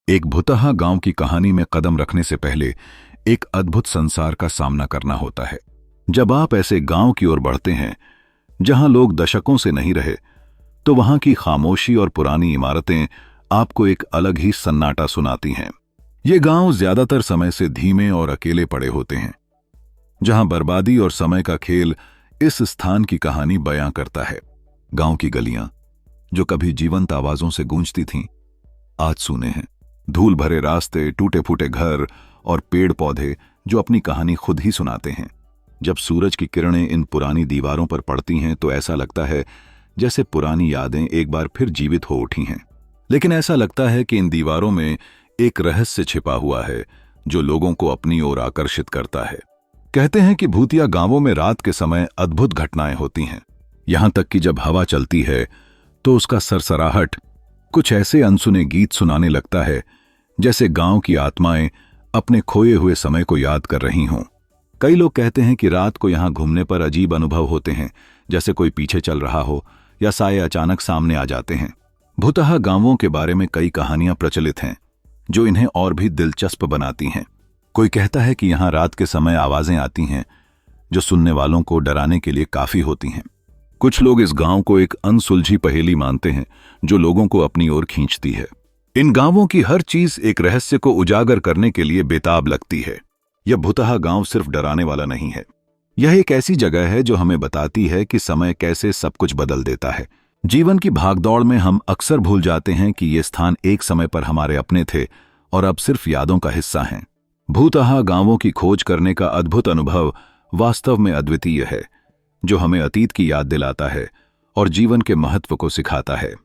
एक भुतहा गांव की कहानी में कदम रखने से पहले एक अद्भुत संसार का सामना करना होता है। जब आप ऐसे गांव की ओर बढ़ते हैं जहां लोग दशकों से नहीं रहे, तो वहां की खामोशी और पुरानी इमारतें आपको एक अलग ही सन्नाटा सुनाती हैं। ये गांव ज्यादातर समय से धीमे और अकेले पड़े होते हैं, जहां बर्बादी और समय का खेल इस स्थान की कहानी बयां करता है। गांव की गलियां जो कभी जीवंत आवाजों से गूंजती थीं, आज सूने हैं। धूल भरे रास्ते, टूटे फूटे घर और पेड़ पौधे जो अपनी कहानी खुद ही सुनाते हैं। जब सूरज की किरणें इन पुरानी दीवारों पर पड़ती हैं तो ऐसा लगता है जैसे पुरानी यादें एक बार फिर जीवित हो उठी हैं। लेकिन ऐसा लगता है कि इन दीवारों में एक रहस्य छिपा हुआ है जो लोगों को अपनी ओर आकर्षित करता है। कहते हैं कि भूतिया गांवों में रात के समय अद्भुत घटनाएं होती हैं, यहां तक कि जब हवा चलती है तो उसका सरसराहट कुछ ऐसे अनसुने गीत सुनाने लगता है जैसे गांव की आत्माएं अपने खोए हुए समय को याद कर रही हों। कई लोग कहते हैं कि रात को यहां घूमने पर अजीब अनुभव होते हैं, जैसे कोई पीछे चल रहा हो या साए अचानक सामने आ जाते हैं। भुतहा गांवों के बारे में कई कहानियां प्रचलित हैं जो इन्हें और भी दिलचस्प बनाती हैं। कोई कहता है कि यहां रात के समय आवाजें आती हैं जो सुनने वालों को डराने के लिए काफी होती हैं। कुछ लोग इस गांव को एक अनसुलझी पहेली मानते हैं जो लोगों को अपनी ओर खींचती है। इन गांवों की हर चीज एक रहस्य को उजागर करने के लिए बेताब लगती है। यह भुतहा गांव सिर्फ डराने वाला नहीं है, यह एक ऐसी जगह है जो हमें बताती है कि समय कैसे सब कुछ बदल देता है। जीवन की भागदौड़ में हम अक्सर भूल जाते हैं कि ये स्थान एक समय पर हमारे अपने थे और अब सिर्फ यादों का हिस्सा हैं। भुतहा गांवों की खोज करने का अद्भुत अनुभव वास्तव में अद्वितीय है, जो हमें अतीत की याद दिलाता है और जीवन के महत्व को सिखाता है।